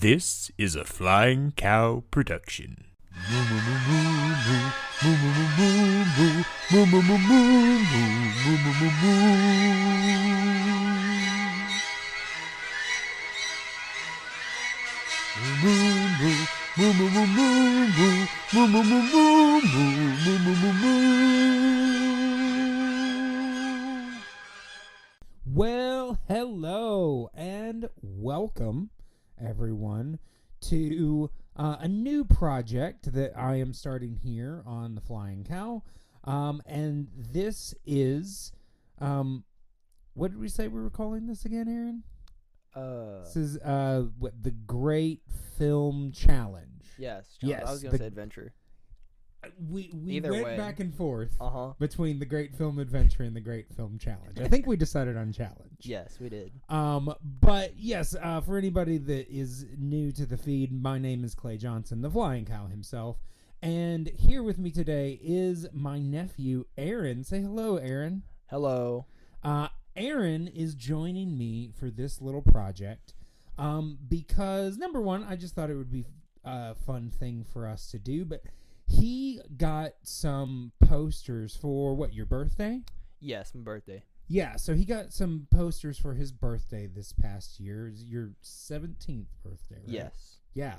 This is a Flying Cow production. Well, hello and welcome, everyone, to a new project that I am starting here on the Flying Cow. And this is, what did we say we were calling this again, Aaron? This is the Great Film Challenge. Yes, John, I was going to say adventure. We Either went way. back and forth between the Great Film Adventure and the Great Film Challenge. I think we decided on challenge. Yes, we did. But yes, for anybody that is new to the feed, my name is Clay Johnson, the Flying Cow himself, and here with me today is my nephew Aaron. Say hello, Aaron. Hello. Aaron is joining me for this little project because number one, I just thought it would be a fun thing for us to do, but he got some posters for your birthday? Yes, my birthday. Yeah, so he got some posters for his birthday this past year. It's your 17th birthday, right? Yes. Yeah.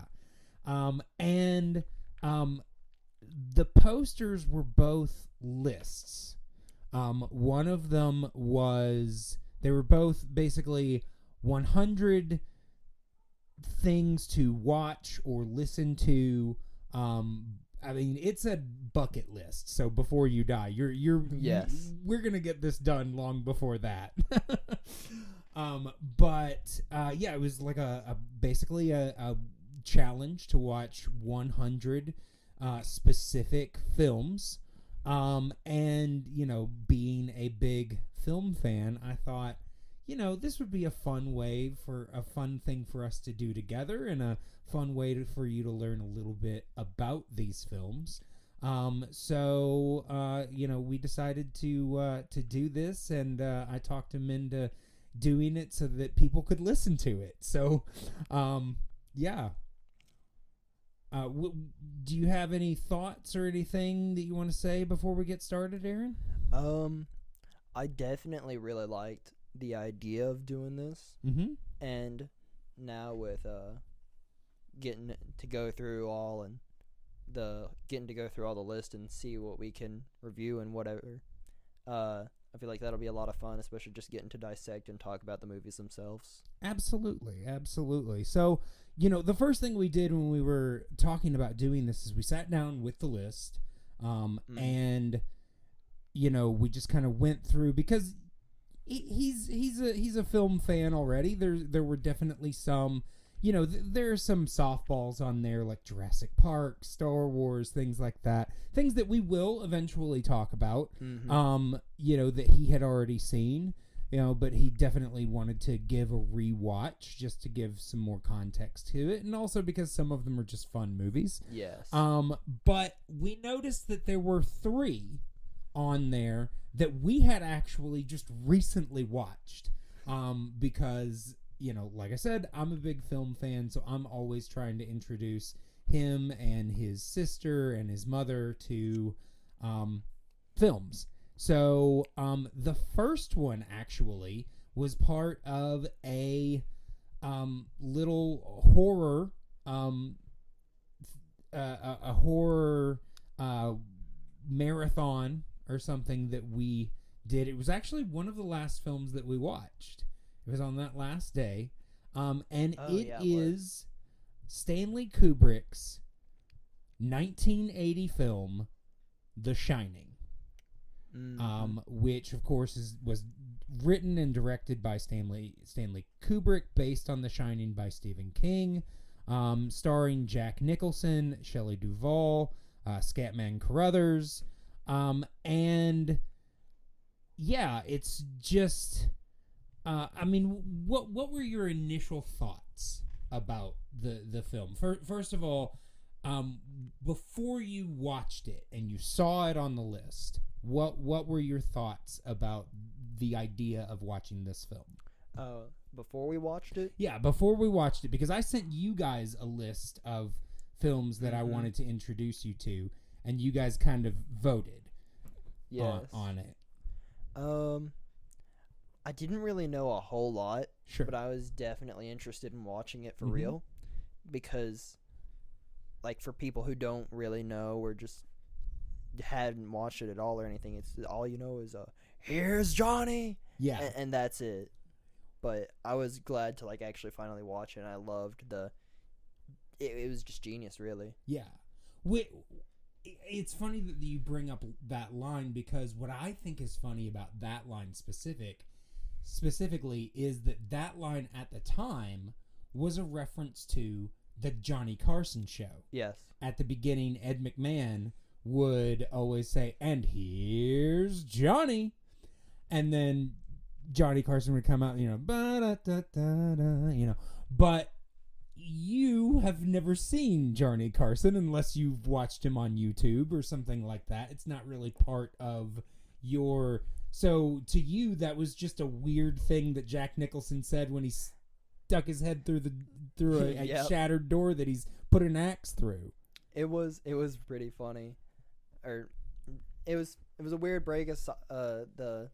And the posters were both lists. One of them they were both basically 100 things to watch or listen to. I mean, it's a bucket list. So before you die, Yes. we're gonna get this done long before that. Yeah, it was like basically a challenge to watch 100 specific films. And being a big film fan, I thought, this would be a fun thing for us to do together, and a fun way for you to learn a little bit about these films. We decided to do this, and I talked him into doing it so that people could listen to it. So, yeah. Do you have any thoughts or anything that you want to say before we get started, Aaron? I definitely really liked the idea of doing this. Mm-hmm. And now with getting to go through all the list and see what we can review and whatever, I feel like that'll be a lot of fun, especially just getting to dissect and talk about the movies themselves. Absolutely. So, the first thing we did when we were talking about doing this is we sat down with the list, and we just kind of went through, because he's a film fan already. There were definitely some, there are some softballs on there like Jurassic Park, Star Wars, things like that. Things that we will eventually talk about, that he had already seen, but he definitely wanted to give a rewatch just to give some more context to it. And also because some of them are just fun movies. Yes. But we noticed that there were 3 on there that we had actually just recently watched, because like I said, I'm a big film fan, so I'm always trying to introduce him and his sister and his mother to films. So the first one actually was part of a little horror a horror marathon or something that we did. It was actually one of the last films that we watched. It was on that last day. It is Stanley Kubrick's 1980 film, The Shining. Which of course was written and directed by Stanley Kubrick, based on The Shining by Stephen King, starring Jack Nicholson, Shelley Duvall, Scatman Carruthers. It's just, what were your initial thoughts about the film? First of all, before you watched it and you saw it on the list, what were your thoughts about the idea of watching this film? before we watched it. Yeah, before we watched it, because I sent you guys a list of films that I wanted to introduce you to, and you guys kind of voted on it. I didn't really know a whole lot, Sure. but I was definitely interested in watching it for real, because, like, for people who don't really know or just hadn't watched it at all or anything, it's all you know is here's Johnny, Yeah, and that's it. But I was glad to like actually finally watch it, and I loved it was just genius, really. yeah. It's funny that you bring up that line, because what I think is funny about that line specifically is that line at the time was a reference to the Johnny Carson show. Yes. At the beginning, Ed McMahon would always say, "And here's Johnny," and then Johnny Carson would come out, ba-da-da-da-da, but you have never seen Johnny Carson unless you've watched him on YouTube or something like that. It's not really part of your... So to you, that was just a weird thing that Jack Nicholson said when he stuck his head through a Yep. shattered door that he's put an axe through. It was pretty funny, or it was a weird break of the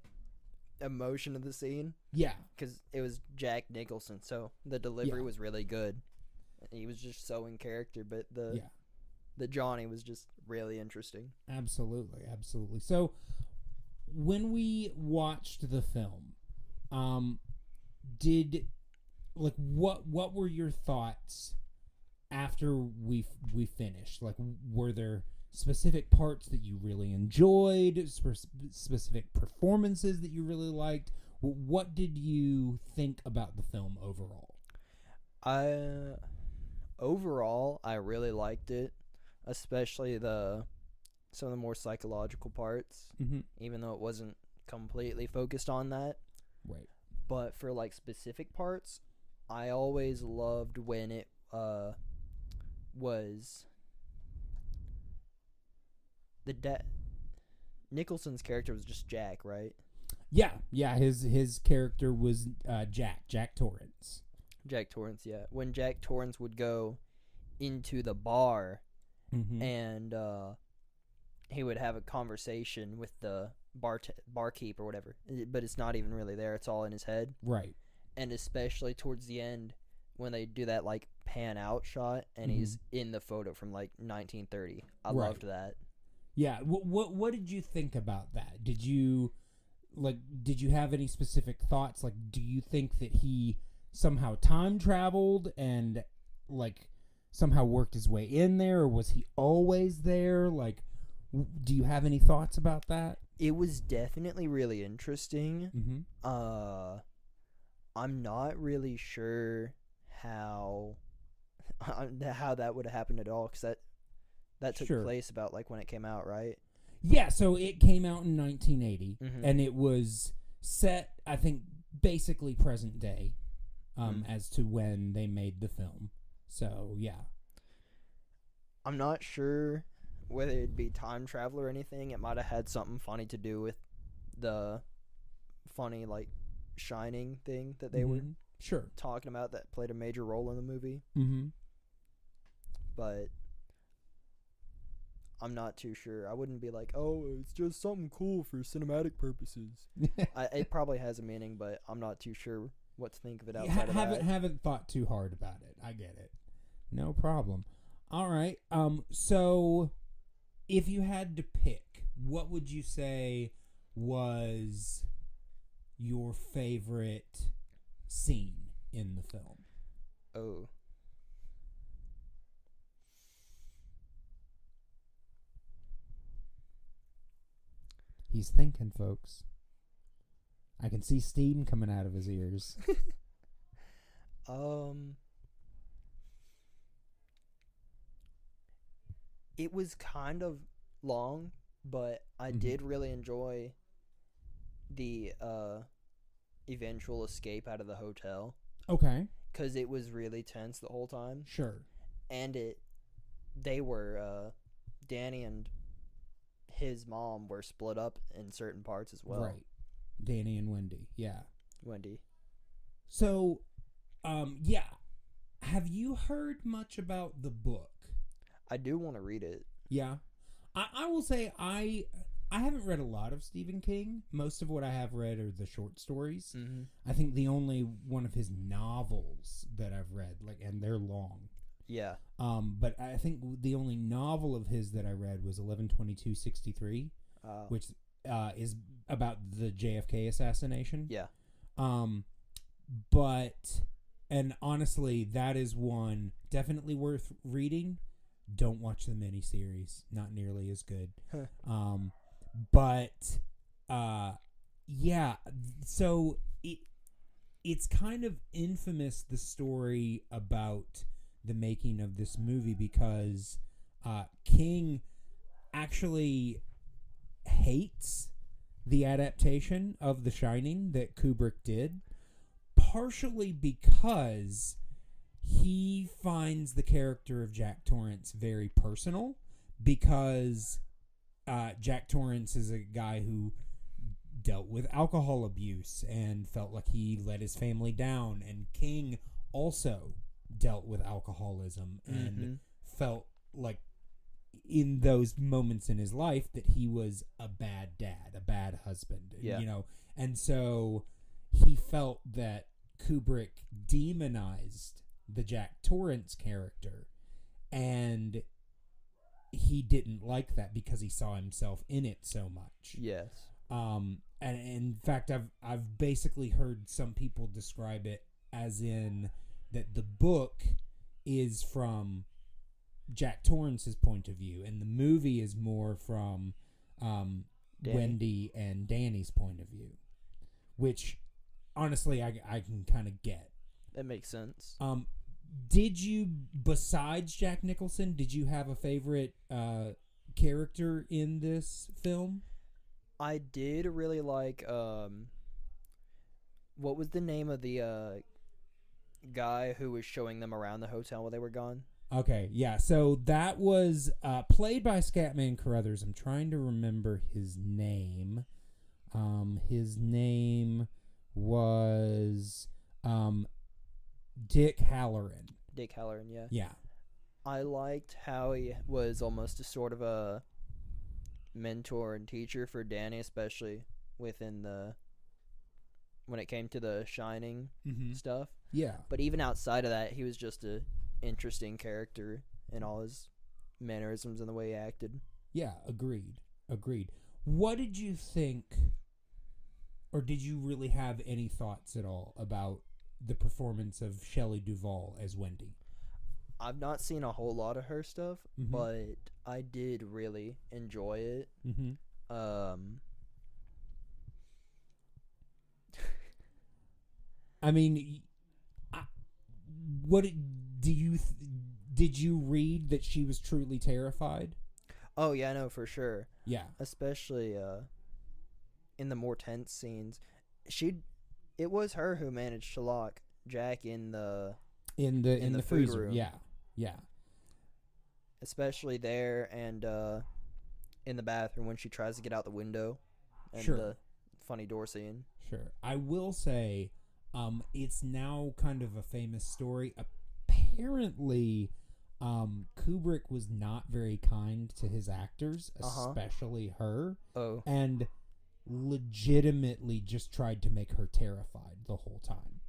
emotion of the scene. Yeah, because it was Jack Nicholson, so the delivery was really good. He was just so in character, but the Johnny was just really interesting. Absolutely. So when we watched the film, what were your thoughts after we finished? Like, were there specific parts that you really enjoyed, specific performances that you really liked? What did you think about the film overall? Overall, I really liked it, especially some of the more psychological parts, even though it wasn't completely focused on that. Right. But for like specific parts, I always loved when it was Nicholson's character was just Jack, right? Yeah. His character was Jack Torrance. Jack Torrance, yeah. When Jack Torrance would go into the bar and he would have a conversation with the barkeep or whatever, but it's not even really there. It's all in his head. Right. And especially towards the end when they do that like pan out shot and he's in the photo from like 1930. I loved that. Yeah. What did you think about that? Did you have any specific thoughts? Like, do you think that he somehow time traveled and like somehow worked his way in there, or was he always there? Like, do you have any thoughts about that? It was definitely really interesting. I'm not really sure how that would have happened at all, because that took place about like when it came out, right? Yeah, so it came out in 1980, and it was set, I think, basically present day, as to when they made the film. So, yeah. I'm not sure whether it'd be time travel or anything. It might have had something funny to do with the funny, like, Shining thing that they were talking about that played a major role in the movie. But I'm not too sure. I wouldn't be like, oh, it's just something cool for cinematic purposes. It probably has a meaning, but I'm not too sure what to think of it outside of that. Haven't thought too hard about it. I get it. No problem. All right. So if you had to pick, what would you say was your favorite scene in the film? Oh. He's thinking, folks. I can see steam coming out of his ears. It was kind of long, but I did really enjoy the eventual escape out of the hotel. Okay. Because it was really tense the whole time. Sure. And they were, Danny and his mom were split up in certain parts as well. Right. Danny and Wendy. Yeah. Wendy. So, yeah. Have you heard much about the book? I do want to read it. Yeah. I will say I haven't read a lot of Stephen King. Most of what I have read are the short stories. Mm-hmm. I think the only one of his novels that I've read, and they're long. Yeah. But I think the only novel of his that I read was 11/22/63, which is about the JFK assassination. Yeah. And honestly, that is one definitely worth reading. Don't watch the miniseries; not nearly as good. Yeah. So it's kind of infamous, the story about the making of this movie, because King actually hates the adaptation of The Shining that Kubrick did, partially because he finds the character of Jack Torrance very personal, because Jack Torrance is a guy who dealt with alcohol abuse and felt like he let his family down, and King also dealt with alcoholism and felt like in those moments in his life that he was a bad dad, a bad husband, and so he felt that Kubrick demonized the Jack Torrance character, and he didn't like that because he saw himself in it so much. Yes. And in fact, I've basically heard some people describe it as in that the book is from Jack Torrance's point of view, and the movie is more from Wendy and Danny's point of view, which honestly I can kind of get. That makes sense. Did you, besides Jack Nicholson, did you have a favorite character in this film? I did really like what was the name of the guy who was showing them around the hotel while they were gone? Okay, yeah. So that was played by Scatman Carruthers. I'm trying to remember his name. His name was Dick Halloran. Dick Halloran, yeah. Yeah. I liked how he was almost a sort of a mentor and teacher for Danny, especially when it came to the Shining stuff. Yeah. But even outside of that, he was just a interesting character in all his mannerisms and the way he acted. Yeah, agreed. What did you think, or did you really have any thoughts at all about the performance of Shelley Duvall as Wendy? I've not seen a whole lot of her stuff, but I did really enjoy it. I mean, did you read that she was truly terrified? Oh yeah, no, for sure. Yeah, especially in the more tense scenes. It was her who managed to lock Jack in the food freezer room. Yeah. Especially there and in the bathroom when she tries to get out the window, and sure. The funny door scene. Sure. I will say, it's now kind of a famous story. Apparently, Kubrick was not very kind to his actors, especially her. Oh. And legitimately just tried to make her terrified the whole time,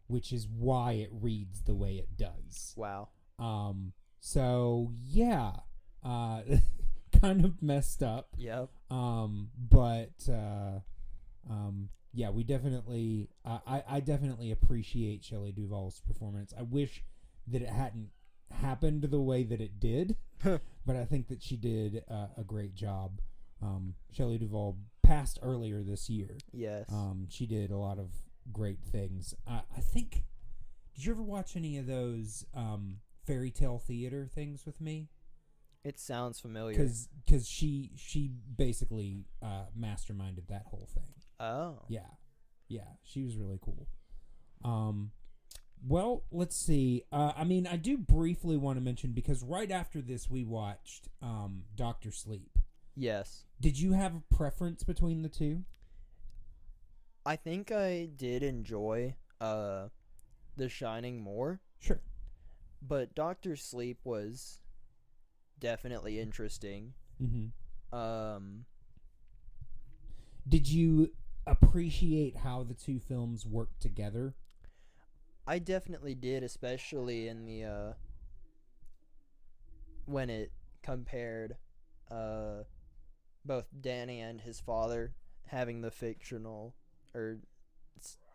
which is why it reads the way it does. Wow. So yeah, kind of messed up. Yep. Yeah, we definitely, I definitely appreciate Shelley Duvall's performance. I wish that it hadn't happened the way that it did, but I think that she did a great job. Shelley Duvall passed earlier this year. Yes. She did a lot of great things. I think, did you ever watch any of those fairy tale theater things with me? It sounds familiar. Because she basically masterminded that whole thing. Oh. Yeah, she was really cool. Well, let's see. I do briefly want to mention, because right after this we watched Dr. Sleep. Yes. Did you have a preference between the two? I think I did enjoy The Shining more. Sure. But Doctor Sleep was definitely interesting. Did you appreciate how the two films work together? I definitely did, especially in the when it compared both Danny and his father having the fictional or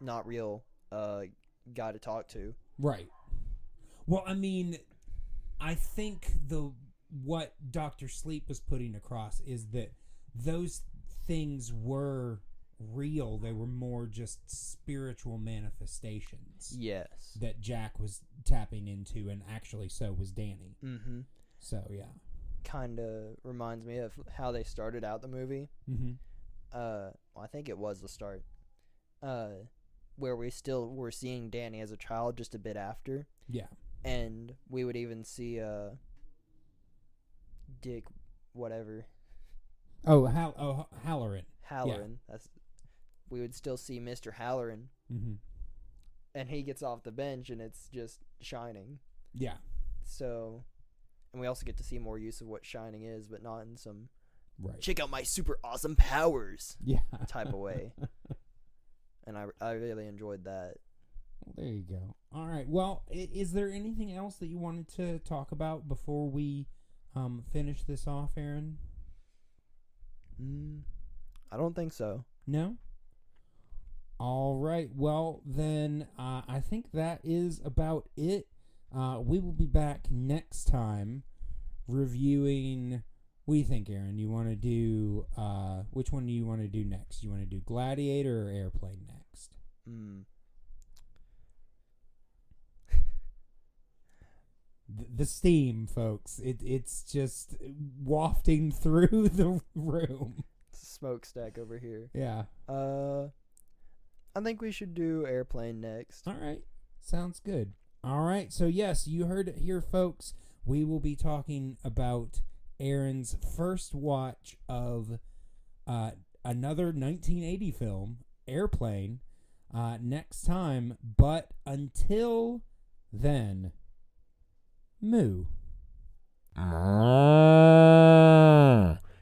not real guy to talk to. Right. Well, I mean, I think what Dr. Sleep was putting across is that those things were real. They were more just spiritual manifestations. Yes. That Jack was tapping into, and actually so was Danny. Mm-hmm. So, yeah. Kind of reminds me of how they started out the movie. I think it was the start. Where we still were seeing Danny as a child just a bit after. Yeah. And we would even see Dick whatever. Oh, Halloran. Halloran. Yeah. We would still see Mr. Halloran. And he gets off the bench and it's just Shining. Yeah. So, and we also get to see more use of what Shining is, but not in some check out my super awesome powers type of way. And I really enjoyed that. Well, there you go. All right. Well, is there anything else that you wanted to talk about before we finish this off, Aaron? I don't think so. No? All right. Well, then I think that is about it. We will be back next time reviewing... What do you think, Aaron? You want to do... which one do you want to do next? You want to do Gladiator or Airplane next? The steam, folks. It's just wafting through the room. Smokestack over here. Yeah. I think we should do Airplane next. All right. Sounds good. All right. So, yes, you heard it here, folks. We will be talking about Aaron's first watch of another 1980 film, Airplane, next time. But until then, moo.